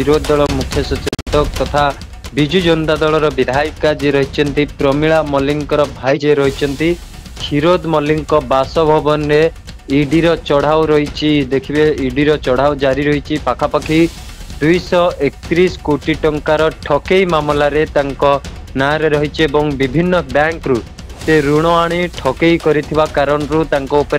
विरोधी दल मुख्य सचेतक तथा विजु जनता दल विधायिका जी रही प्रमीला मल्लिक भाई जे रही क्षीरोद मल्लिक बासभवन में ईडी चढ़ाऊ रही देखिए ईडी चढ़ाऊ जारी रही पाखापाखि 231 कोटी टंकार ठकई मामलें ना रही विभिन्न बैंक रु से ऋण आनी ठकई करिथिबा कारण रु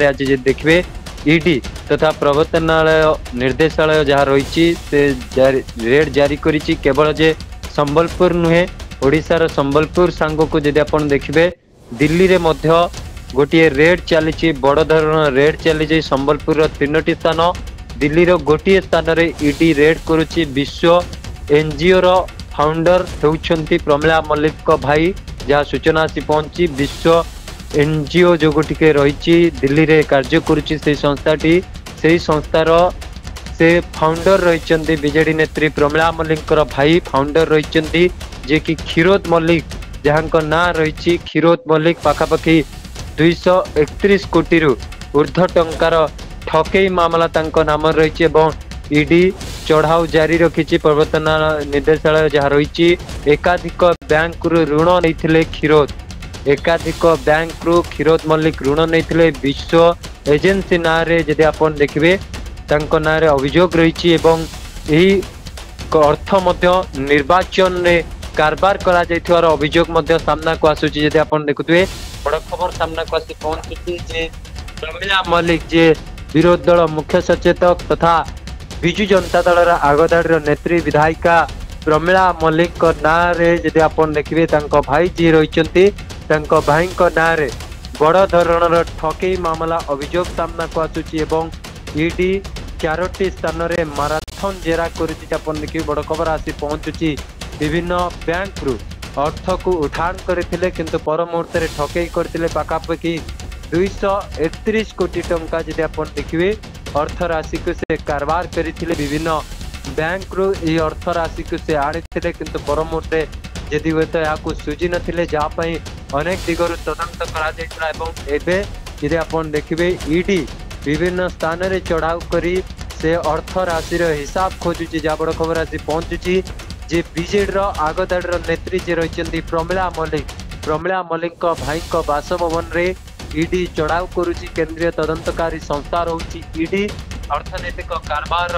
आज देखिए ईडी तथा प्रवर्तनालय निर्देशालय जहाँ रही रेड जारी करिछि केवल जे संबलपुर नुहे ओडिशार संबलपुर सांग को जदि आपण देखिबे दिल्ली रे मध्य गोटे रेड चली बड़ धरण रेड चली संबलपुर 3टी स्थान दिल्ली रो गोटे स्थान रे ईडी रेड करुछि विश्व एनजीओ रो फाउंडर होउछंती प्रमीला मल्लिक को भाई जहाँ सूचना आसी पहुंची विश्व एनजीओ जो गोटिके रही दिल्ली रे कार्य करुछि से संस्थाटी से संस्थार से फाउंडर रही बीजेडी नेत्री प्रमीला मल्लिक भाई फाउंडर रही जे कि क्षीरोद मल्लिक जहाँ ना रही क्षीरोद मल्लिक पाखापाखि 231 कोटी रु ऊर्ध्व टंकार ठकई मामला नाम रही ईडी चढ़ाऊ जारी रखी प्रवर्तन निर्देशालय जहाँ रही एकाधिक बैंक रु ऋण नहीं क्षीरोद एकाधिक बैंक रु क्षीरोद मल्लिक ऋण नहीं विश्व एजेंसी ना जदि आप देखिए ना अभियोग रही अर्थ निर्वाचन में कारबार करा जाइथिवार अभियोग सामना को आसुची जदि आप देखुए बड़ खबर सामना को आसी पहुंची जे प्रमीला मल्लिक जे विरोधी दल मुख्य सचेतक तथा विजु जनता दल आगदाड़ी नेत्री विधायिका प्रमीला मल्लिक ना जदि आप देखिए भाई जी रही भाई ना बड़ धरणर ठकई मामला अभियोग सामना को आसुची ईडी 4टी स्थान रे माराथन जेरा कर देखिए बड़ खबर आसी पहुंचुची विभिन्न बैंक रु अर्थ को उठाण करथिले किंतु पर मुहूर्त रे ठकई करथिले पाखापाखि 231 कोटी टंका जदि आप देखिए अर्थ राशि को से कारबार करथिले विभिन्न बैंक रु ये अर्थ राशि को से आनिथिले किंतु पर मुहूर्त जदि हुए तो या सुझी नथिले जहाँ अनेक दिगरु तदंत करा जायतिला एवं एबे जदि आप देखिए ईडी विभिन्न स्थान रे चढ़ाऊ करी से अर्थ राशि हिसाब खोजुची जहाँ बड़ खबर आसी पहुंचुची जे बीजेडी आगदाड़ी नेत्री जे रही प्रमीला मल्लिक भाई बासभवन रे ईडी चढ़ाऊ करुची केंद्रीय तदंतकारी संस्था रही ईडी अर्थनैतिक कारबार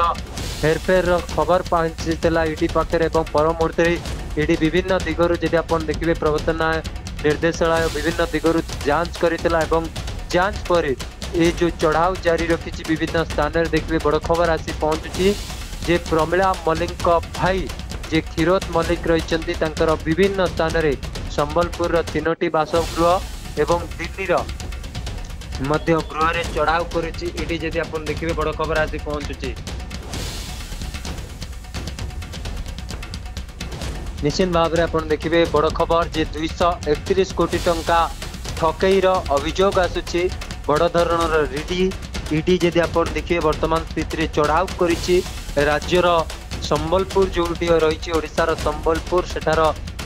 हेरफेर खबर पहुंचीला ईडी पाखे पर मुहूर्त ईडी विभिन्न दिगरु जदि आप देखिए प्रवर्तन निर्देशालय विभिन्न दिगरु जांच करथिला जांच पर ये जो चढ़ाऊ जारी रखी विभिन्न स्थान रे देखिए बड़ खबर आसी पहुंचुची जे प्रमीला मल्लिक भाई जे क्षीरोद मल्लिक रही विभिन्न स्थान रे संबलपुर 3टी बासगृह एवं दिल्ली मध्य गृह रे चढ़ाऊ करुची ईडी जदि आप देखिए बड़ खबर आसी पहुंचुची निश्चित भाव में आप देखिए बड़ खबर जे 231 कोटी टंका ठकईर अभियोग आसुची बड़ धरणर ईडी जदि आप देखिए वर्तमान स्थिति चढ़ाऊ करिछि राज्यर संबलपुर जो रही ओडिशार संबलपुर सेठार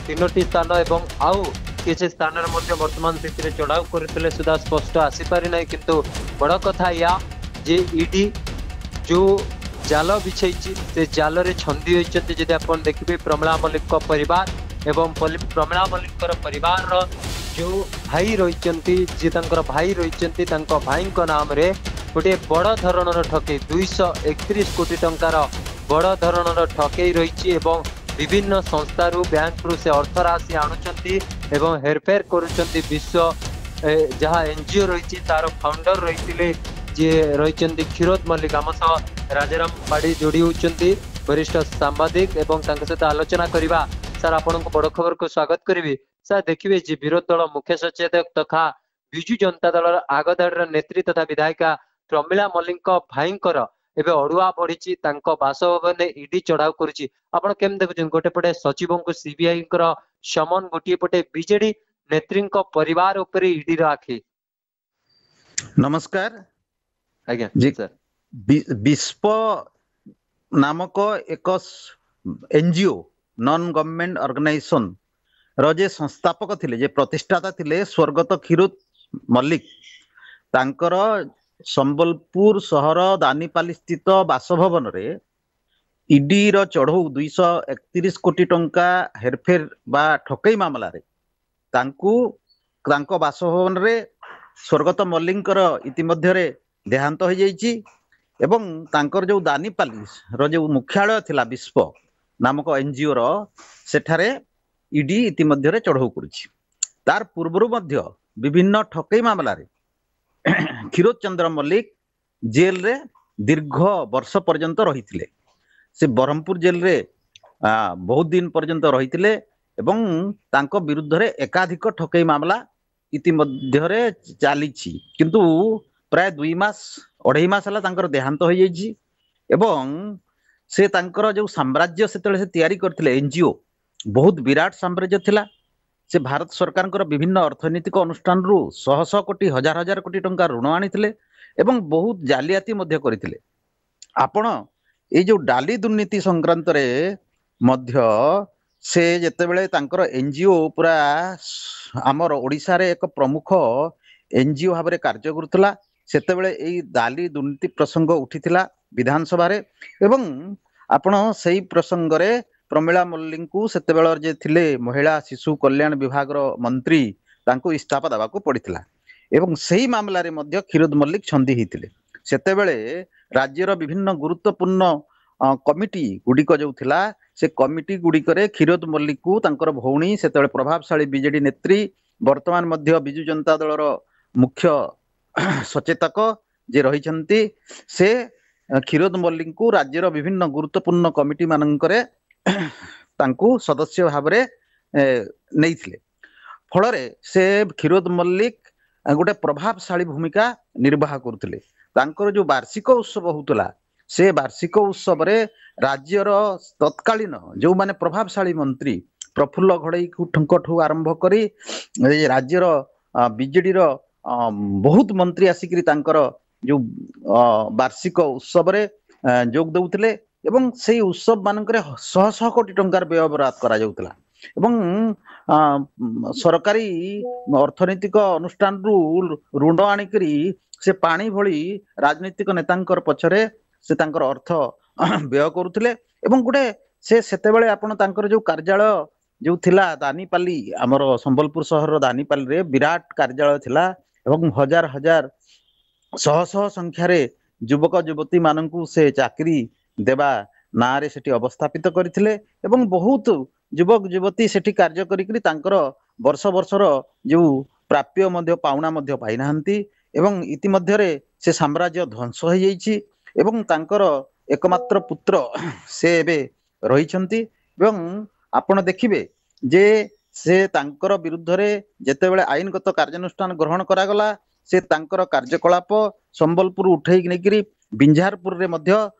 3टी स्थान एवं आउ किसी स्थान वर्तमान स्थिति चढ़ाऊ करते सुधा स्पष्ट आसीपारी ना किंतु बड़ कथा या जे ईडी जो जाल बिछाई से जाल रे छंदी होती जदि आप देखिए प्रमीला मल्लिक परिवार एवं प्रमीला मल्लिक परिवार जो भाई रही जी भाई रही भाई नाम रे गोटे बड़ धरणर ठकई 231 कोटी टंकार बड़ धरणर ठकई रही विभिन्न संस्था बैंक रु से अर्थ राशि आणुचंती एवं हेरफेर करुचंती विश्व जहाँ एनजीओ रही तार फाउंडर रही जे रही क्षीरोद मल्लिक आम सह राजाराम पाड़ी जोड़ी होती वरिष्ठ सांबादिक एवं सहित आलोचना करवा सर आपण बड़ खबर को स्वागत करी सर देखिए जे विरोधी दल मुख्य सचेतक तथा विजु जनता दल आगदाड़ी नेत्री तथा विधायिका प्रमीला मल्लिक भाईंकर एबे अड़ुआ बढ़ी बासभवन ईडी चढ़ाऊ करुच्ची आपण केम देखुछन गोटे पटे सचिव को सीबीआई समन गोटे पटे बीजेडी नेत्री परिवार उपर ईडी आखि नमस्कार आज्ञा जी सर विश्व नामक एक एनजीओ नॉन गवर्नमेंट ऑर्गेनाइजेशन जे संस्थापक थिले जे प्रतिष्ठाता थिले स्वर्गत क्षीरोद मल्लिक तांकर संबलपुर सहर दानीपाली स्थित बासभवन रे ଇଡି ର ଚଢଉ 231 କୋଟି ଟଙ୍କା ହେରଫେର ବା ଠକେଇ ମାମଲାରେ ତାଙ୍କୁ ତାଙ୍କ ବାସଭବନରେ ସ୍ୱର୍ଗତ ମଲ୍ଲିକଙ୍କର ଇତିମଧ୍ୟରେ ଦେହାନ୍ତ ହୋଇଯାଇଛି ଏବଂ ତାଙ୍କର ଯୋଉ ଦାନିପାଲି ର ଯୋଉ ମୁଖ୍ୟାଳୟ ଥିଲା ବିସ୍ପ ନାମକ ଏନଜିଓ ର ସେଠାରେ ଇଡି ଇତିମଧ୍ୟରେ ଚଢଉ କରୁଛି। ତାର ପୂର୍ବରୁ ମଧ୍ୟ ବିଭିନ୍ନ ଠକେଇ ମାମଲାରେ କ୍ଷୀରୋଦ ଚନ୍ଦ୍ର ମଲ୍ଲିକ ଜେଲରେ ଦୀର୍ଘ ବର୍ଷ ପର୍ଯ୍ୟନ୍ତ ରହିଥିଲେ। ସେ ବ୍ରହ୍ମପୁର ଜେଲରେ ବହୁତ ଦିନ ପର୍ଯ୍ୟନ୍ତ ରହିଥିଲେ ଏବଂ ତାଙ୍କ ବିରୁଦ୍ଧରେ ଏକାଧିକ ଠକେଇ ମାମଲା ଇତିମଧ୍ୟରେ ଚାଲିଛି, କିନ୍ତୁ ପ୍ରାୟ 2 ମାସ 2.5 ମାସ ହେଲା ତାଙ୍କର ଦେହାନ୍ତ ହୋଇଯାଇଛି ଏବଂ ସେ ତାଙ୍କର ଯୋଉ ସାମ୍ରାଜ୍ୟ ସେତେବେଳେ ସେ ତିଆରି କରିଥିଲେ ଏନଜିଓ ବହୁତ ବିରାଟ ସାମ୍ରାଜ୍ୟ ଥିଲା। ସେ ଭାରତ ସରକାରଙ୍କର ବିଭିନ୍ନ ଅର୍ଥନୈତିକ ଅନୁଷ୍ଠାନରୁ ଶହ ଶହ କୋଟି ହଜାର ହଜାର କୋଟି ଟଙ୍କା ଋଣ ଆଣିଥିଲେ ଏବଂ ବହୁତ ଜାଲିଆତି ମଧ୍ୟ କରିଥିଲେ। ଆପଣ ଏଇ ଯୋଉ ଡାଲି ଦୁର୍ନୀତି ସଂକ୍ରାନ୍ତରେ ମଧ୍ୟ ସେ ଯେତେବେଳେ ତାଙ୍କର ଏନଜିଓ ପୁରା ଆମର ଓଡ଼ିଶାରେ ଏକ ପ୍ରମୁଖ ଏନଜିଓ ଭାବରେ କାର୍ଯ୍ୟ କରୁଥିଲା, ସେତେବେଳେ ଏଇ ଡାଲି ଦୁର୍ନୀତି ପ୍ରସଙ୍ଗ ଉଠିଥିଲା ବିଧାନସଭାରେ ଏବଂ ଆପଣ ସେଇ ପ୍ରସଙ୍ଗରେ ପ୍ରମିଳା ମଲ୍ଲିକଙ୍କୁ ସେତେବେଳେ ଯେ ଥିଲେ ମହିଳା ଶିଶୁ କଲ୍ୟାଣ ବିଭାଗର ମନ୍ତ୍ରୀ ତାଙ୍କୁ ଇସ୍ତଫା ଦେବାକୁ ପଡିଥିଲା ଏବଂ ସେହି ମାମଲାରେ ମଧ୍ୟ କ୍ଷୀରୋଦ ମଲ୍ଲିକ ଛନ୍ଦି ହେଇଥିଲେ। ସେତେବେଳେ ରାଜ୍ୟର ବିଭିନ୍ନ ଗୁରୁତ୍ୱପୂର୍ଣ୍ଣ କମିଟି ଗୁଡ଼ିକ ଯୋଉ ଥିଲା ସେ କମିଟି ଗୁଡ଼ିକରେ କ୍ଷୀରୋଦ ମଲ୍ଲିକଙ୍କୁ ତାଙ୍କର ଭଉଣୀ ସେତେବେଳେ ପ୍ରଭାବଶାଳୀ ବିଜେଡି ନେତ୍ରୀ ବର୍ତ୍ତମାନ ମଧ୍ୟ ବିଜୁ ଜନତା ଦଳର ମୁଖ୍ୟ ସଚେତକ ଯେ ରହିଛନ୍ତି ସେ କ୍ଷୀରୋଦ ମଲ୍ଲିକଙ୍କୁ ରାଜ୍ୟର ବିଭିନ୍ନ ଗୁରୁତ୍ୱପୂର୍ଣ୍ଣ କମିଟି ମାନଙ୍କରେ ତାଙ୍କୁ ସଦସ୍ୟ ଭାବରେ ନେଇଥିଲେ। ଫଳରେ ସେ କ୍ଷୀରୋଦ ମଲ୍ଲିକ ଗୋଟେ ପ୍ରଭାବଶାଳୀ ଭୂମିକା ନିର୍ବାହ କରୁଥିଲେ। ତାଙ୍କର ଯୋଉ ବାର୍ଷିକ ଉତ୍ସବ ହଉଥିଲା ସେ ବାର୍ଷିକ ଉତ୍ସବରେ ରାଜ୍ୟର ତତ୍କାଳୀନ ଯୋଉମାନେ ପ୍ରଭାବଶାଳୀ ମନ୍ତ୍ରୀ ପ୍ରଫୁଲ୍ଲ ଘଡେଇଙ୍କଠୁ ଆରମ୍ଭ କରି ରାଜ୍ୟର ବିଜେଡିର ବହୁତ ମନ୍ତ୍ରୀ ଆସିକିରି ତାଙ୍କର ଯୋଉ ବାର୍ଷିକ ଉତ୍ସବରେ ଯୋଗ ଦଉଥିଲେ ଏବଂ ସେଇ ଉତ୍ସବ ମାନଙ୍କରେ ଶହ ଶହ କୋଟି ଟଙ୍କାର ବ୍ୟୟବରାଦ କରାଯାଉଥିଲା ଏବଂ ସରକାରୀ ଅର୍ଥନୈତିକ ଅନୁଷ୍ଠାନରୁ ଋଣ ଆଣିକରି ସେ ପାଣି ଭଳି ରାଜନୈତିକ ନେତାଙ୍କର ପଛରେ ସେ ତାଙ୍କର ଅର୍ଥ ବ୍ୟୟ କରୁଥିଲେ ଏବଂ ଗୋଟେ ସେ ସେତେବେଳେ ଆପଣ ତାଙ୍କର ଯୋଉ କାର୍ଯ୍ୟାଳୟ ଯୋଉ ଥିଲା ଦାନିପାଲି ଆମର ସମ୍ବଲପୁର ସହରର ଦାନିପାଲିରେ ବିରାଟ କାର୍ଯ୍ୟାଳୟ ଥିଲା ଏବଂ ହଜାର ହଜାର ଶହ ଶହ ସଂଖ୍ୟାରେ ଯୁବକ ଯୁବତୀ ମାନଙ୍କୁ ସେ ଚାକିରି ଦେବା ନାଁରେ ସେଠି ଅବସ୍ଥାପିତ କରିଥିଲେ ଏବଂ ବହୁତ ଯୁବକ ଯୁବତୀ ସେଠି କାର୍ଯ୍ୟ କରିକି ତାଙ୍କର ବର୍ଷ ବର୍ଷର ଯୋଉ ପ୍ରାପ୍ୟ ମଧ୍ୟ ପାଉଣା ମଧ୍ୟ ପାଇନାହାନ୍ତି ଏବଂ ଇତିମଧ୍ୟରେ ସେ ସାମ୍ରାଜ୍ୟ ଧ୍ୱଂସ ହୋଇଯାଇଛି ଏବଂ ତାଙ୍କର ଏକମାତ୍ର ପୁତ୍ର ସେ ଏବେ ରହିଛନ୍ତି ଏବଂ ଆପଣ ଦେଖିବେ ଯେ ସେ ତାଙ୍କର ବିରୁଦ୍ଧରେ ଯେତେବେଳେ ଆଇନଗତ କାର୍ଯ୍ୟାନୁଷ୍ଠାନ ଗ୍ରହଣ କରାଗଲା ସେ ତାଙ୍କର କାର୍ଯ୍ୟକଳାପ ସମ୍ବଲପୁର ଉଠେଇକି ନେଇକିରି ବିଞ୍ଝାରପୁରରେ ମଧ୍ୟ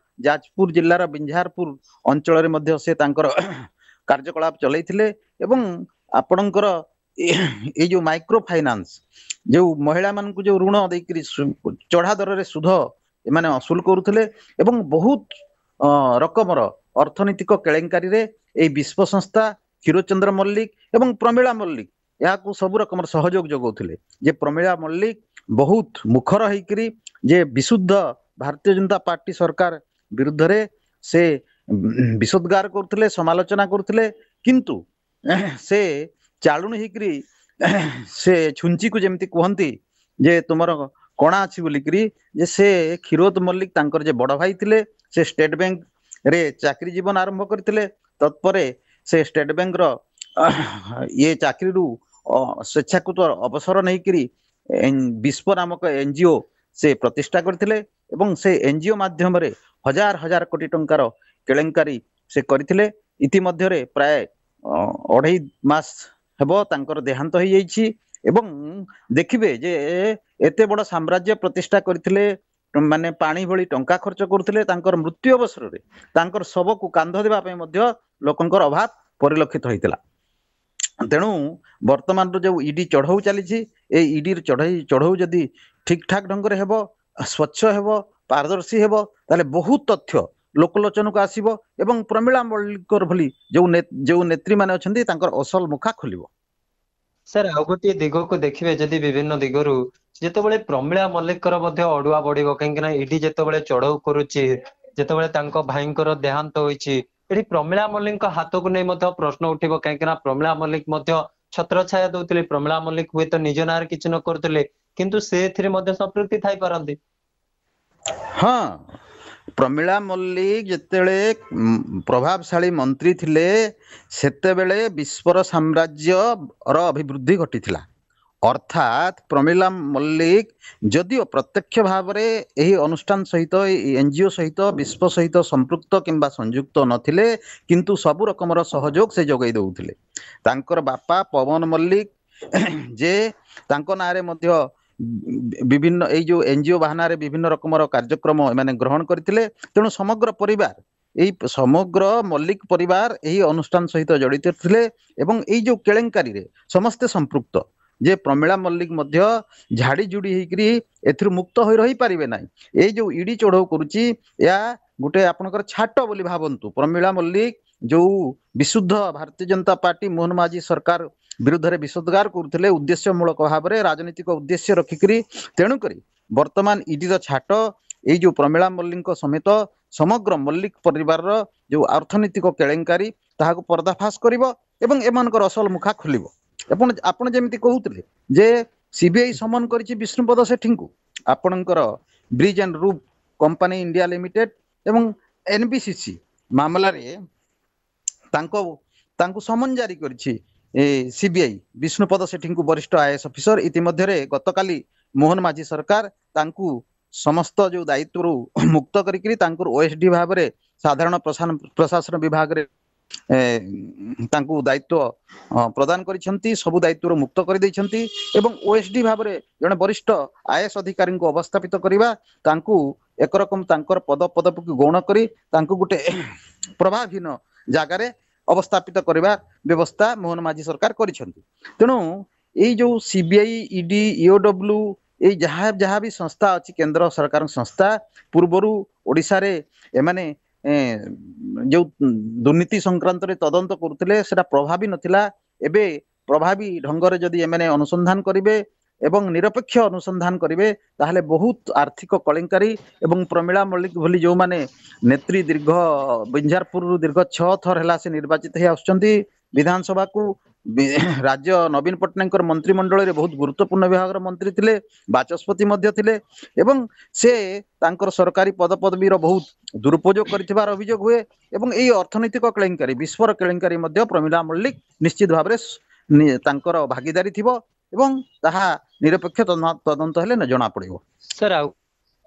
ଯାଜପୁର ଜିଲ୍ଲାର ବିଞ୍ଝାରପୁର ଅଞ୍ଚଳରେ ମଧ୍ୟ ସେ ତାଙ୍କର କାର୍ଯ୍ୟକଳାପ ଚଲେଇଥିଲେ ଏବଂ ଆପଣଙ୍କର ଏଇ ଯୋଉ ମାଇକ୍ରୋ ଫାଇନାନ୍ସ ଯୋଉ ମହିଳା ମାନଙ୍କୁ ଯୋଉ ଋଣ ଦେଇକିରି ଚଢା ଦରରେ ସୁଧ ଏମାନେ ଅସୁଲ କରୁଥିଲେ ଏବଂ ବହୁତ ରକମର ଅର୍ଥନୈତିକ କେଳେଙ୍କାରୀରେ ଏଇ ବିଶ୍ବ ସଂସ୍ଥା କ୍ଷୀରୋଦ ଚନ୍ଦ୍ର ମଲ୍ଲିକ ଏବଂ ପ୍ରମିଳା ମଲ୍ଲିକ ଏହାକୁ ସବୁ ରକମର ସହଯୋଗ ଯୋଗାଉଥିଲେ ଯେ ପ୍ରମିଳା ମଲ୍ଲିକ ବହୁତ ମୁଖର ହେଇକିରି ଯେ ବିଶୁଦ୍ଧ ଭାରତୀୟ ଜନତା ପାର୍ଟି ସରକାର ବିରୁଦ୍ଧରେ ସେ ବିଷୋଦ୍ଗାର କରୁଥିଲେ ସମାଲୋଚନା କରୁଥିଲେ କିନ୍ତୁ ସେ ଚାଲୁଣି ହେଇକିରି ସେ ଛୁଞ୍ଚିକୁ ଯେମିତି କୁହନ୍ତି ଯେ ତୁମର କଣା ଅଛି ବୋଲିକିରି ଯେ ସେ କ୍ଷୀରୋଦ ମଲ୍ଲିକ ତାଙ୍କର ଯେ ବଡ ଭାଇ ଥିଲେ ସେ ଷ୍ଟେଟ ବ୍ୟାଙ୍କ ରେ ଚାକିରି ଜୀବନ ଆରମ୍ଭ କରିଥିଲେ ତତ୍ପରେ ସେ ଷ୍ଟେଟ ବ୍ୟାଙ୍କର ଇଏ ଚାକିରିରୁ ସ୍ୱେଚ୍ଛାକୃତ ଅବସର ନେଇକିରି ବିସ୍ପ ନାମକ ଏନଜିଓ ସେ ପ୍ରତିଷ୍ଠା କରିଥିଲେ ଏବଂ ସେ ଏନଜିଓ ମାଧ୍ୟମରେ ହଜାର ହଜାର କୋଟି ଟଙ୍କାର କେଳେଙ୍କାରୀ ସେ କରିଥିଲେ। ଇତିମଧ୍ୟରେ ପ୍ରାୟ 2.5 ମାସ ହେବ ତାଙ୍କର ଦେହାନ୍ତ ହେଇଯାଇଛି ଏବଂ ଦେଖିବେ ଯେ ଏତେ ବଡ ସାମ୍ରାଜ୍ୟ ପ୍ରତିଷ୍ଠା କରିଥିଲେ ମାନେ ପାଣି ଭଳି ଟଙ୍କା ଖର୍ଚ୍ଚ କରୁଥିଲେ ତାଙ୍କର ମୃତ୍ୟୁ ଅବସରରେ ତାଙ୍କର ଶବକୁ କାନ୍ଧ ଦେବା ପାଇଁ ମଧ୍ୟ ଲୋକଙ୍କର ଅଭାବ ପରିଲକ୍ଷିତ ହୋଇଥିଲା। ତେଣୁ ବର୍ତ୍ତମାନର ଯୋଉ ଇଡି ଚଢଉ ଚାଲିଛି ଏଇ ଇଡି ଚଢଉ ଯଦି ଠିକ ଠାକ ଢଙ୍ଗରେ ହେବ ସ୍ୱଚ୍ଛ ହେବ ପାରଦର୍ଶୀ ହେବ ତାହେଲେ ବହୁତ ତଥ୍ୟ ଲୋକଲୋଚନକୁ ଆସିବ ଏବଂ ପ୍ରମିଳା ମଲ୍ଲିକର ଭଳି ଯୋଉ ନେତ୍ରୀ ମାନେ ଅଛନ୍ତି ତାଙ୍କର ଅସଲ ମୁଖା ଖୋଲିବ। ସାର୍ ଆଉ ଗୋଟିଏ ଦିଗକୁ ଦେଖିବେ ଯଦି ବିଭିନ୍ନ ଦିଗରୁ ଯେତେବେଳେ ପ୍ରମିଳା ମଲ୍ଲିକର ମଧ୍ୟ ଅଡୁଆ ବଢିବ କାହିଁକି ନା ଇଡି ଯେତେବେଳେ ଚଢଉ କରୁଛି ଯେତେବେଳେ ତାଙ୍କ ଭାଇଙ୍କର ଦେହାନ୍ତ ହୋଇଛି ଏଠି ପ୍ରମିଳା ମଲ୍ଲିକଙ୍କ ହାତକୁ ନେଇ ମଧ୍ୟ ପ୍ରଶ୍ନ ଉଠିବ, କାହିଁକି ନା ପ୍ରମିଳା ମଲ୍ଲିକ ମଧ୍ୟ ଛତ୍ରଛାୟା ଦଉଥିଲେ। ପ୍ରମିଳା ମଲ୍ଲିକ ହୁଏତ ନିଜ ନାଁରେ କିଛି ନ କରୁଥିଲେ କିନ୍ତୁ ସେ ଏଥିରେ ମଧ୍ୟ ସମ୍ପୃକ୍ତି ଥାଇପାରନ୍ତି। ହଁ, ପ୍ରମିଳା ମଲ୍ଲିକ ଯେତେବେଳେ ପ୍ରଭାବଶାଳୀ ମନ୍ତ୍ରୀ ଥିଲେ ସେତେବେଳେ ବିଶ୍ୱର ସାମ୍ରାଜ୍ୟର ଅଭିବୃଦ୍ଧି ଘଟିଥିଲା। ଅର୍ଥାତ୍ ପ୍ରମିଳା ମଲ୍ଲିକ ଯଦିଓ ପ୍ରତ୍ୟକ୍ଷ ଭାବରେ ଏହି ଅନୁଷ୍ଠାନ ସହିତ ଏନଜିଓ ସହିତ ବିଶ୍ୱ ସହିତ ସମ୍ପୃକ୍ତ କିମ୍ବା ସଂଯୁକ୍ତ ନଥିଲେ କିନ୍ତୁ ସବୁ ରକମର ସହଯୋଗ ସେ ଯୋଗାଇ ଦେଉଥିଲେ। ତାଙ୍କର ବାପା ପବନ ମଲ୍ଲିକ ଯେ ତାଙ୍କ ନାଁରେ ମଧ୍ୟ ବିଭିନ୍ନ ଏଇ ଯୋଉ ଏନଜିଓ ବାହାନାରେ ବିଭିନ୍ନ ରକମର କାର୍ଯ୍ୟକ୍ରମ ଏମାନେ ଗ୍ରହଣ କରିଥିଲେ। ତେଣୁ ସମଗ୍ର ପରିବାର ଏଇ ସମଗ୍ର ମଲ୍ଲିକ ପରିବାର ଏହି ଅନୁଷ୍ଠାନ ସହିତ ଜଡ଼ିତ ଥିଲେ ଏବଂ ଏଇ ଯୋଉ କେଳେଙ୍କାରୀରେ ସମସ୍ତେ ସମ୍ପୃକ୍ତ। ଯେ ପ୍ରମିଳା ମଲ୍ଲିକ ମଧ୍ୟ ଝାଡ଼ି ଝୁଡ଼ି ହେଇକରି ଏଥିରୁ ମୁକ୍ତ ହୋଇ ରହିପାରିବେ ନାହିଁ। ଏଇ ଯୋଉ ଇଡି ଚଢ଼ଉ କରୁଛି ଏହା ଗୋଟେ ଆପଣଙ୍କର ଛାଟ ବୋଲି ଭାବନ୍ତୁ। ପ୍ରମିଳା ମଲ୍ଲିକ ଯୋଉ ବିଶୁଦ୍ଧ ଭାରତୀୟ ଜନତା ପାର୍ଟି ମୋହନ ମାଝୀ ସରକାର ବିରୁଦ୍ଧରେ ବିଷୋଦ୍ଗାର କରୁଥିଲେ ଉଦ୍ଦେଶ୍ୟମୂଳକ ଭାବରେ ରାଜନୈତିକ ଉଦ୍ଦେଶ୍ୟ ରଖିକରି, ତେଣୁକରି ବର୍ତ୍ତମାନ ଇଡିର ଛାଟ ଏଇ ଯୋଉ ପ୍ରମିଳା ମଲ୍ଲିକଙ୍କ ସମେତ ସମଗ୍ର ମଲ୍ଲିକ ପରିବାରର ଯୋଉ ଅର୍ଥନୈତିକ କେଳେଙ୍କାରୀ ତାହାକୁ ପର୍ଦ୍ଦାଫାଶ କରିବ ଏବଂ ଏମାନଙ୍କର ଅସଲ ମୁଖା ଖୋଲିବ। ଆପଣ ଯେମିତି କହୁଥିଲେ ଯେ ସିବିଆଇ ସମନ କରିଛି ବିଷ୍ଣୁପଦ ସେଠୀଙ୍କୁ, ଆପଣଙ୍କର bridge and roof company India limited ଏବଂ ଏନବିସିସି ମାମଲାରେ ତାଙ୍କୁ ସମନ ଜାରି କରିଛି ସିବିଆଇ ବିଷ୍ଣୁପଦ ସେଠୀଙ୍କୁ, ବରିଷ୍ଠ ଆଇଏଏସ୍ ଅଫିସର। ଇତିମଧ୍ୟରେ ଗତକାଲି ମୋହନ ମାଝୀ ସରକାର ତାଙ୍କୁ ସମସ୍ତ ଯୋଉ ଦାୟିତ୍ୱରୁ ମୁକ୍ତ କରିକିରି ତାଙ୍କୁ ଓଏସଡି ଭାବରେ ସାଧାରଣ ପ୍ରଶାସନ ବିଭାଗରେ ତାଙ୍କୁ ଦାୟିତ୍ୱ ପ୍ରଦାନ କରିଛନ୍ତି, ସବୁ ଦାୟିତ୍ୱରୁ ମୁକ୍ତ କରିଦେଇଛନ୍ତି ଏବଂ ଓଏସଡି ଭାବରେ ଜଣେ ବରିଷ୍ଠ ଆଇଏଏସ୍ ଅଧିକାରୀଙ୍କୁ ଅବସ୍ଥାପିତ କରିବା, ତାଙ୍କୁ ଏକରକମ ତାଙ୍କର ପଦପଦବୀକୁ ଗୌଣ କରି ତାଙ୍କୁ ଗୋଟେ ପ୍ରଭାବହୀନ ଜାଗାରେ ଅବସ୍ଥାପିତ କରିବା ବ୍ୟବସ୍ଥା ମୋହନ ମାଝୀ ସରକାର କରିଛନ୍ତି। ତେଣୁ ଏଇ ଯୋଉ ସିବିଆଇ, ଇଡି, ଇଓଡବ୍ଲ୍ୟୁ ଏଇ ଯାହା ବି ସଂସ୍ଥା ଅଛି କେନ୍ଦ୍ର ସରକାରଙ୍କ ସଂସ୍ଥା, ପୂର୍ବରୁ ଓଡ଼ିଶାରେ ଏମାନେ ଯୋଉ ଦୁର୍ନୀତି ସଂକ୍ରାନ୍ତରେ ତଦନ୍ତ କରୁଥିଲେ ସେଟା ପ୍ରଭାବୀ ନଥିଲା। ଏବେ ପ୍ରଭାବୀ ଢଙ୍ଗରେ ଯଦି ଏମାନେ ଅନୁସନ୍ଧାନ କରିବେ ଏବଂ ନିରପେକ୍ଷ ଅନୁସନ୍ଧାନ କରିବେ ତାହେଲେ ବହୁତ ଆର୍ଥିକ କଳେଙ୍କାରୀ ଏବଂ ପ୍ରମିଳା ମଲ୍ଲିକ ଭଳି ଯୋଉମାନେ ନେତ୍ରୀ ଦୀର୍ଘ ବିଞ୍ଜାରପୁରରୁ ଦୀର୍ଘ 6 ଥର ହେଲା ସେ ନିର୍ବାଚିତ ହେଇ ଆସୁଛନ୍ତି ବିଧାନସଭାକୁ। ରାଜ୍ୟ ନବୀନ ପଟ୍ଟନାୟକଙ୍କର ମନ୍ତ୍ରିମଣ୍ଡଳରେ ବହୁତ ଗୁରୁତ୍ୱପୂର୍ଣ୍ଣ ବିଭାଗର ମନ୍ତ୍ରୀ ଥିଲେ, ବାଚସ୍ପତି ମଧ୍ୟ ଥିଲେ ଏବଂ ସେ ତାଙ୍କର ସରକାରୀ ପଦପଦବୀର ବହୁତ ଦୁରୁପଯୋଗ କରିଥିବାର ଅଭିଯୋଗ ହୁଏ ଏବଂ ଏଇ ଅର୍ଥନୈତିକ କେଳେଙ୍କାରୀ ବିଶ୍ୱର କେଳେଙ୍କାରୀ ମଧ୍ୟ ପ୍ରମିଳା ମଲ୍ଲିକ ନିଶ୍ଚିତ ଭାବରେ ତାଙ୍କର ଭାଗିଦାରୀ ଥିବ ଏବଂ ତାହା ନିରପେକ୍ଷ ତଦନ୍ତ ହେଲେ ଜଣାପଡ଼ିବ। ସାର୍ ଆଉ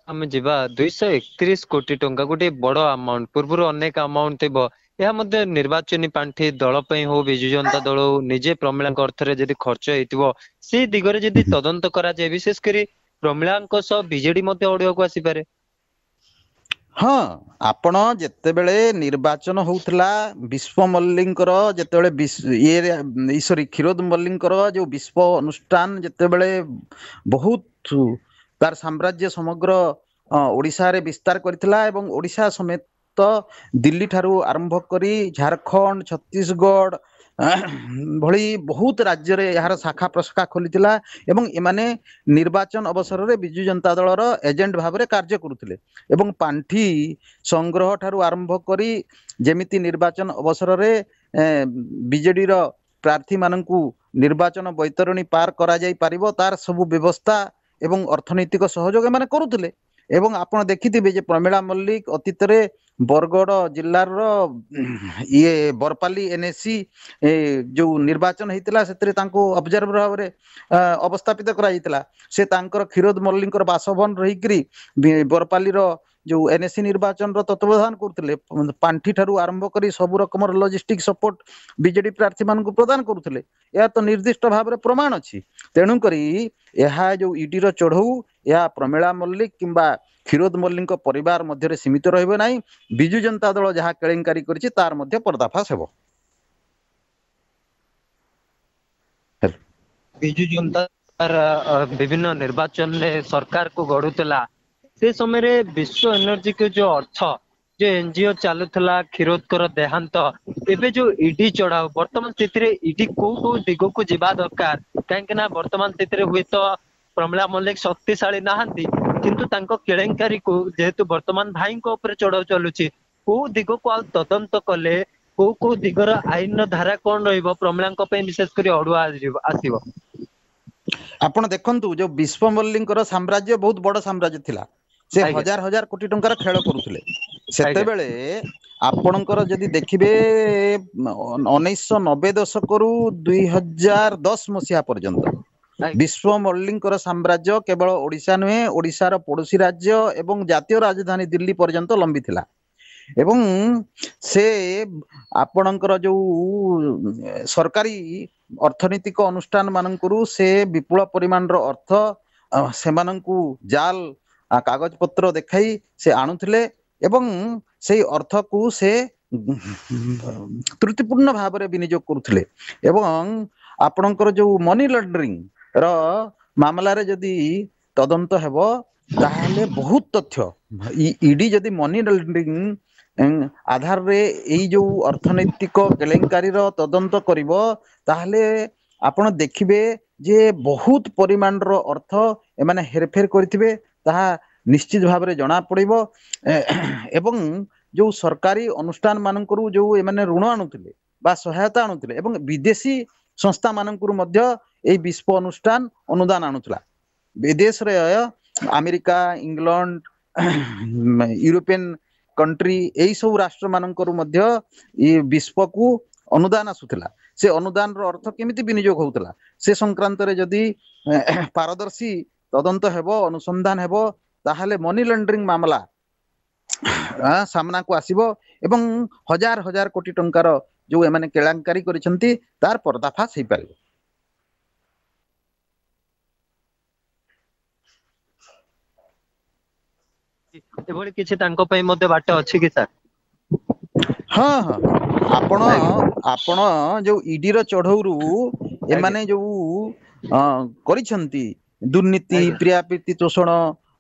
ଆମେ ଯିବା 231 କୋଟି ଟଙ୍କା, ଗୋଟେ ବଡ ଆମାଉଣ୍ଟ, ପୂର୍ବରୁ ଅନେକ ଆମାଉଣ୍ଟ ଥିବ, ଏହା ମଧ୍ୟ ନିର୍ବାଚନୀ ପାଣ୍ଠି ଦଳ ପାଇଁ ହଉ ବିଜୁ ଜନତା ଦଳ ହଉ ନିଜେ ପ୍ରମିଳାଙ୍କ ଅର୍ଥରେ ଯଦି ଖର୍ଚ୍ଚ ହେଇଥିବ ସେଇ ଦିଗରେ ଯଦି ତଦନ୍ତ କରାଯାଏ, ବିଶେଷ କରି ପ୍ରମିଳାଙ୍କ ସହ ବିଜେଡି ମଧ୍ୟ ଅଡିଓକୁ ଆସିପାରେ। ହଁ, ଆପଣ ଯେତେବେଳେ ନିର୍ବାଚନ ହଉଥିଲା ବିଶ୍ୱ ମଲ୍ଲିକଙ୍କର ଯେତେବେଳେ କ୍ଷୀରୋଦ ମଲ୍ଲିକଙ୍କର ଯୋଉ ବିଶ୍ୱ ଅନୁଷ୍ଠାନ ଯେତେବେଳେ ବହୁତ ତାର ସାମ୍ରାଜ୍ୟ ସମଗ୍ର ଓଡ଼ିଶାରେ ବିସ୍ତାର କରିଥିଲା ଏବଂ ଓଡ଼ିଶା ସମେତ ଦିଲ୍ଲୀ ଠାରୁ ଆରମ୍ଭ କରି ଝାରଖଣ୍ଡ, ଛତିଶଗଡ଼ ଭଳି ବହୁତ ରାଜ୍ୟରେ ଏହାର ଶାଖା ପ୍ରଶାଖା ଖୋଲିଥିଲା ଏବଂ ଏମାନେ ନିର୍ବାଚନ ଅବସରରେ ବିଜୁ ଜନତା ଦଳର ଏଜେଣ୍ଟ ଭାବରେ କାର୍ଯ୍ୟ କରୁଥିଲେ ଏବଂ ପାଣ୍ଠି ସଂଗ୍ରହ ଠାରୁ ଆରମ୍ଭ କରି ଯେମିତି ନିର୍ବାଚନ ଅବସରରେ ବିଜେଡିର ପ୍ରାର୍ଥୀମାନଙ୍କୁ ନିର୍ବାଚନ ବୈତରଣୀ ପାର କରାଯାଇ ପାରିବ ତାର ସବୁ ବ୍ୟବସ୍ଥା ଏବଂ ଅର୍ଥନୈତିକ ସହଯୋଗ ଏମାନେ କରୁଥିଲେ। ଏବଂ ଆପଣ ଦେଖିଥିବେ ଯେ ପ୍ରମିଳା ମଲ୍ଲିକ ଅତୀତରେ ବରଗଡ଼ ଜିଲ୍ଲାର ବରପାଲି ଏନଏସି ଯୋଉ ନିର୍ବାଚନ ହେଇଥିଲା ସେଥିରେ ତାଙ୍କୁ ଅବଜର୍ଭର ଭାବରେ ଅବସ୍ଥାପିତ କରାଯାଇଥିଲା। ସେ ତାଙ୍କର କ୍ଷୀରୋଦ ମଲ୍ଲିକଙ୍କର ବାସଭବନ ରହିକରି ବରପାଲିର ଯୋଉ ଏନଏସି ନିର୍ବାଚନର ତତ୍ତ୍ୱାବଧାନ କରୁଥିଲେ, ପାଣ୍ଠି ଠାରୁ ଆରମ୍ଭ କରି ସବୁ ରକମର ଲଜିଷ୍ଟିକ ସପୋର୍ଟ ବିଜେଡି ପ୍ରାର୍ଥୀ ମାନଙ୍କୁ ପ୍ରଦାନ କରୁଥିଲେ। ଏହା ତ ନିର୍ଦ୍ଦିଷ୍ଟ ଭାବରେ ପ୍ରମାଣ ଅଛି। ତେଣୁକରି ଏହା ଯୋଉ ଇଡିର ଚଢ଼ଉ ଏହା ପ୍ରମିଳା ମଲ୍ଲିକ କିମ୍ବା କ୍ଷୀରୋଦ ମଲ୍ଲିକଙ୍କ ପରିବାର ମଧ୍ୟରେ ସୀମିତ ରହିବ ନାହିଁ, ବିଜୁ ଜନତା ଦଳ ଯାହା କେଳେଙ୍କାରୀ କରିଛି ତାର ମଧ୍ୟ ପର୍ଦ୍ଦାଫାଶ ହେବ। ବିଜୁ ଜନତା ବିଭିନ୍ନ ନିର୍ବାଚନରେ ସରକାରକୁ ଗଢୁଥିଲା, ସେ ସମୟରେ ବିଶ୍ୱ ଏନର୍ଜିକୁ ଯୋଉ ଅର୍ଥ ଯୋଉ ଏନଜିଓ ଚାଲୁଥିଲା, କ୍ଷୀରୋଦଙ୍କର ଦେହାନ୍ତ, ଏବେ ଯୋଉ ଇଡି ଚଢାଉ, ବର୍ତ୍ତମାନ ସ୍ଥିତିରେ ଇଡି କୋଉ କୋଉ ଦିଗକୁ ଯିବା ଦରକାର, କାହିଁକି ନା ବର୍ତ୍ତମାନ ସ୍ଥିତିରେ ହୁଏତ प्रमिला मल्लिक शक्तिशाली नाहांती किंतु तांको केलेंकारी को जेहेतु वर्तमान भाई को ऊपर चढ़ाव चलुची को दिग को आ तदंत कले को दिगर आईन धारा कौन रहिबो प्रमिलांको पे विशेष करी अडुआ आसीबो। आपण देखंतु जो विश्व मल्लिकर साम्राज्य बहुत बड़ साम्राज्य थिला से आज्ञा। हजार हजार कोटी टंकार खेल करुथिले सेते आज्ञा। बेले आपणकर जदि देखिबे 1990 दशकरू 2010 मसीहा पर्यंत आज्ञा। विश्व मल्लिकर साम्राज्य केवल ओडिशा नुहे ओडिशार पड़ोशी राज्य एवं जातीय राजधानी दिल्ली पर्यंत लंबी थिला एवं से आपणकर जो सरकारी अर्थनीतिक अनुष्ठान मानकरू से विपुल परिमाण रो अर्थ सेमानंकु जाल कागज पत्र देखाई से आणुथिले एवं से अर्थ को से त्रुटिपूर्ण भाव में विनियोग करुथिले एवं आपणकर जो मनी लॉन्ड्रिंग रो मामला रे जदि तदंत हेबो ताहले बहुत तथ्य ईडी जदि मनी लॉन्ड्रिंग आधार रे एई जो अर्थनैतिक केलेंकारी रो तदंत करिवो ताहले आपण देखिबे जे बहुत परिमाण रो अर्थ एमाने हेरफेर करथिबे ताहा निश्चित भाव में जना पड़िबो एवं जो सरकारी अनुष्ठान मानकरू जो एमाने ऋण आणुथिले बा सहायता आणुथिले एवं विदेशी संस्था मानकरू मध्य एई विश्व अनुष्ठान अनुदान आणुथला विदेश रे अमेरिका इंग्लैंड यूरोपियन कंट्री एई सब राष्ट्र मानकरू मध्य ई विश्व को अनुदान आसुथिला से अनुदान रो अर्थ केमिति विनियोग होउतला से संक्रांत रे जदि पारदर्शी तदंत हेबो अनुसंधान हेबो ताहले मनी लॉन्ड्रिंग मामला सामना को आसीबो एवं हजार हजार कोटी टंकार जो एमाने केलांकारी करिसंती तार पर्दाफाश हेई पारिबो। एभଳି କିଛି ତାଙ୍କ ପାଇଁ ମଧ୍ୟ ବାଟ ଅଛି କି ସାର୍? हाँ हाँ आपण आपण जो ईडी रो चढ़ौरू एमाने जो करिसंती दुर्नीति आज्ञा। प्रियाप्रीति तोषण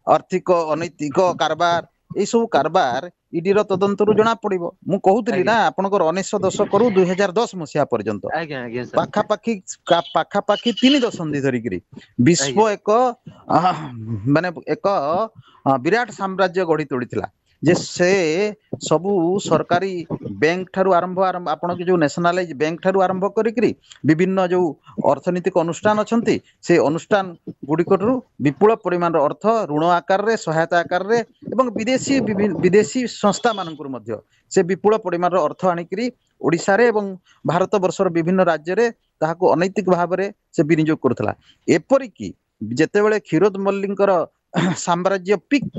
आर्थिक अनैतिक कारबार ए सब कारबार ईडी रो तदंतरू जना पड़िबो मु कहूतली ना आपनकर 19 दशकरू 2010 मसीहा पर्यंत आज्ञा आज्ञा सर पाखापाखी 3 दशंधि धरिकरी विश्व एक माने एक विराट साम्राज्य गढ़ी तोड़ीथिला जे से सबु सरकारी बैंक ठारू आरंभ आपण के जो नेशनलाइज बैंक ठारू आरंभ करिकरी विभिन्न जो अर्थनीतिक अनुष्ठान अछंती से अनुष्ठान गुड़िकटू विपुल परिमाण अर्थ ऋण आकार रे सहायता आकार रे एवं विदेशी संस्था मानकर मध्य से विपुल परिमाण अर्थ आनिकरी ओडिशा रे एवं भारत वर्षर विभिन्न राज्य रे ताहाको अनैतिक भाव रे से विनियोग करथला एपरि कि जेतेबेले क्षीरोद मल्लिकर साम्राज्य पिक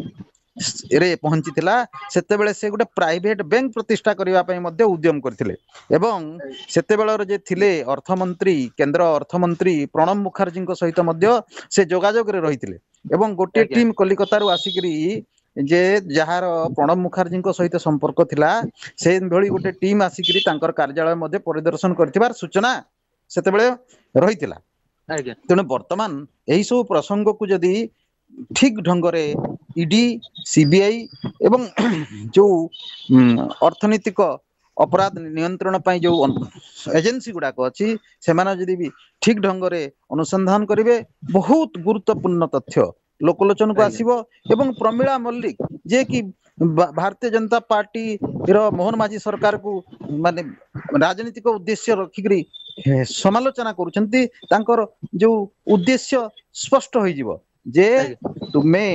रे पहुंची थिला सेतेबेले से गोटे प्राइवेट बैंक प्रतिष्ठा करिवा पई मध्ये उद्यम करथिले एवं सेतेबेलर जे थिले अर्थमंत्री केंद्र अर्थमंत्री प्रणब मुखर्जी सहित मध्ये से जोगाजोग रे रहिथिले एवं गोटे टीम कलिकता रु आसिकरी जे जहार प्रणब मुखर्जी सहित संपर्क थिला से भली गोटे टीम आसिकरी तांकर कार्यालय मध्ये परिदर्शन करथिबार सूचना सेतेबेले रहिथिला तेणु वर्तमान एही सब प्रसंग को जदि ठीक ढंग रे ईडी सीबीआई एवं जो अर्थनीतिक अपराध नियंत्रण पाई जो एजेंसी गुड़ाक अच्छी से जदि भी ठीक ढंग रे अनुसंधान करेंगे बहुत गुरुत्वपूर्ण तथ्य लोकलोचन को आसीबो एवं प्रमिला मल्लिक जे कि भारतीय जनता पार्टी रो मोहन माझी सरकार को माने राजनीतिक उद्देश्य रखिकरी समालोचना करुछंती तांकर जो उद्देश्य स्पष्ट होई जिवो जे तुमे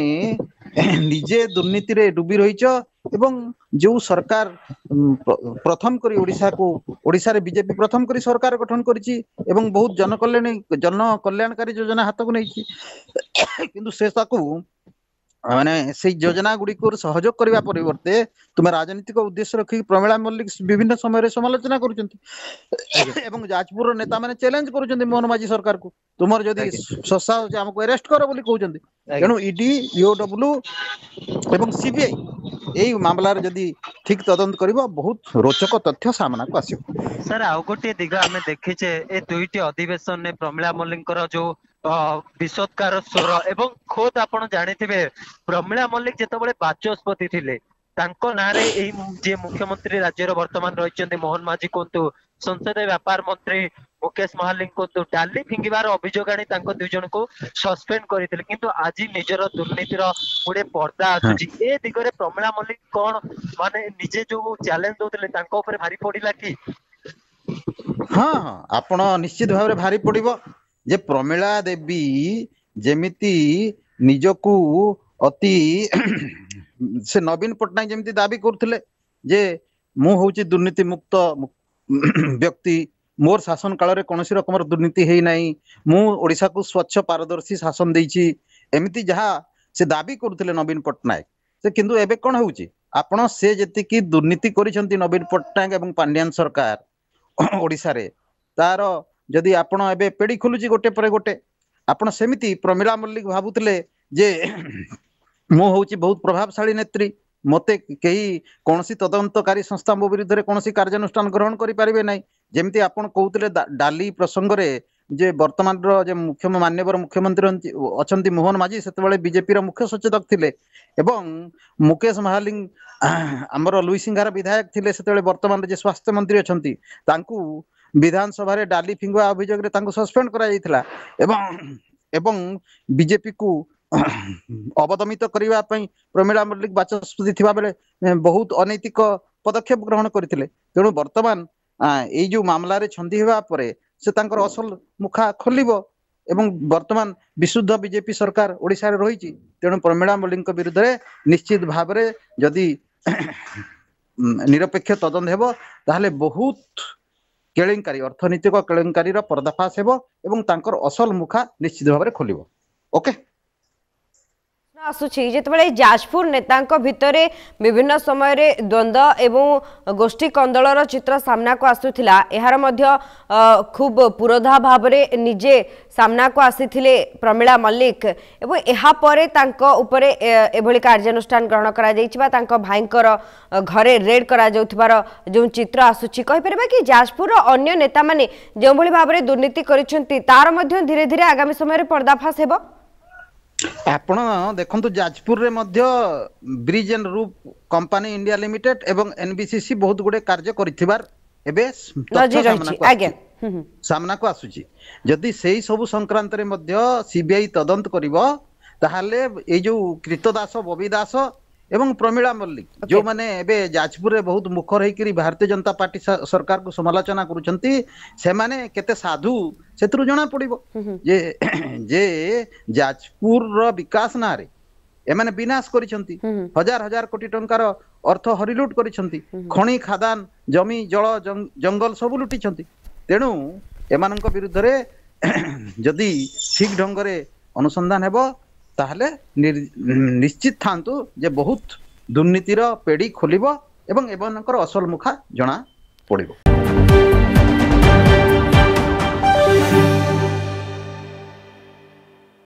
निजे दुर्नीति रे डूबी रहिच एवं जो सरकार प्रथम करी ओडिशा रे बीजेपी प्रथम करी सरकार गठन करिछि एवं बहुत जन कल्याणकारी योजना हाथ को नहीं किंतु से ताकू माने से योजना गुडी को सहयोग करबा परिवर्ते तुम राजनीतिक उद्देश्य रखी प्रमिला मल्लिक विभिन्न समय रे समालोचना करुछंती एवं जाजपुर नेता माने चैलेंज करुछंती मोहन माझी सरकार को तुमर जदी ससा हमको अरेस्ट करो बोली कहउछंती तेनु ईडी ईओडब्ल्यू एवं सीबीआई एई मामला रे जदी ठीक तदंत करिवो बहुत रोचक तथ्य सामना को आसियो। सर आउ गोटे दिग आमे देखिचे ए दुईटी अधिवेशन ने प्रमिला मल्लिकर जो विषोत्कार स्वर एवं खोद आपण जानिथिबे प्रमिला मल्लिक जेतबेले बाचस्पति थिले तांको नारे एई जे मुख्यमंत्री राज्यर वर्तमान रहिचंती मोहन माझी कोंतु संसदीय व्यापार मंत्री मुकेश महालिक को डाली फिंगिबार अभियोग आनी दुई जन को सस्पेंड करथिले किंतु आज निजर दुर्नीतिर गोटे पर्दा आसुची ए दिगरे प्रमिला मल्लिक कौन माने निजे जो चैलेंज दउथिले तांको ऊपर भारी पड़िला कि हाँ हाँ आपण निश्चित भाव भारी पड़िबो जे प्रमिला देवी जेमिति निजकू अति से नवीन पट्टनायक जेमिति दाबी करथिले जे मु होउची दुर्नीति मुक्त व्यक्ति मोर शासन काल रे कोनोसी रकमर दुर्नीति हेई नाही मु ओडिसा को स्वच्छ पारदर्शी शासन देइची एमिति जहा से दाबी करथिले नवीन पट्टनायक से किंतु एबे कोन होउची आपण से जति की दुर्नीति करिसंती नवीन पट्टनायक एवं पांड्यान सरकार ओडिसा रे तार जदि आपण एबे पेड़ी खोलुची गोटे परे गोटे आपण सेमिति प्रमिला मल्लिक भाबुतले जे मु होउची बहुत प्रभावशाली नेत्री मते कई कौनसी तदंतकारी संस्था मो विरुद्ध कौनसी कार्यानुष्ठान ग्रहण करि पारिबे नै जेमिति आपण कहउतले डाली प्रसंग रे जे वर्तमान रो जे माननीय मुख्यमंत्री अछंती मोहन माझी सेते बेले बीजेपी रो मुख्य सचेतक थिले एवं मुकेश महालिंग हमर लुईसिंघार विधायक थिले सेते बेले वर्तमान जे स्वास्थ्य मंत्री अछंती तांकू विधानसभा रे डाली फिंगवा अभियोग रे तांको सस्पेंड करा जायतिला एवं बीजेपी को अवदमित करबा पई प्रमिला मल्लिक बाचस्पति थिबा बेले बहुत अनैतिक पदक्षेप ग्रहण करथिले तेणु वर्तमान एई जो मामला रे छंदी हेबा परे से तांकर असल मुखा खोलिबो एवं वर्तमान विशुद्ध बीजेपी सरकार ओडिसा रे रहिची तेणु प्रमिला मल्लिक विरुद्ध रे निश्चित भाव रे जदि निरपेक्ष तदंत हेबो ताहले बहुत केलेंकारी अर्थनीतिक केलेंकारी रो पर्दाफाश हेबो एवं तांकर असल मुखा निश्चित भाव रे खोलिबो ओके आसुची जेतबेले जाजपुर नेतांक भितरे विभिन्न समय रे द्वंद्व एवं गोष्ठी कंदलर चित्र सामना को आसुथिला एहार मध्य खूब पुरोधा भाव रे निजे सामना को आसीथिले प्रमिला मल्लिक एवं एहा परे तांक उपरे एभली कार्यानुष्ठान ग्रहण करा जाइछबा तांक भाईंकर घरे रेड करा जाउथबार जो चित्र आसुची कहि परबा कि जाजपुर अन्य नेता माने जो भली भाव रे दुर्नीति करिसंती तार मध्य धीरे धीरे आगामी समय रे पर्दाफाश हेबो आपण देखंतु जाजपुर रे मध्य ब्रिज एंड रूप कंपनी इंडिया लिमिटेड एवं एनबीसीसी बहुत गुडे कार्य करिथिबार एबे सामना को आसुची जदि सेही सब संक्रांत रे मध्य सीबीआई तदंत करिवो ताहाले ए जो कृतदास बबी दास एवं प्रमिला मल्लिक जो माने एबे जाजपुर रे बहुत मुखर हेकरी भारतीय जनता पार्टी सरकार को समालोचना करूछंती से माने केते साधु सेतरु जणा पड़िबो जे जे जाजपुर रो विकास ना रे एमाने विनाश करिछंती हजार हजार कोटी टंकार अर्थ हरिलुट करिछंती खणी खादान जमी जल जंगल सब लुटिछंती तेणु एमानंक विरुद्ध रे जदि ठीक ढंग रे अनुसंधान हेबो ताहले निश्चित थांतु जे बहुत दुर्नीतिर पेड़ी खोलिबो एवं एवनकर असल मुखा जणा पड़िबो।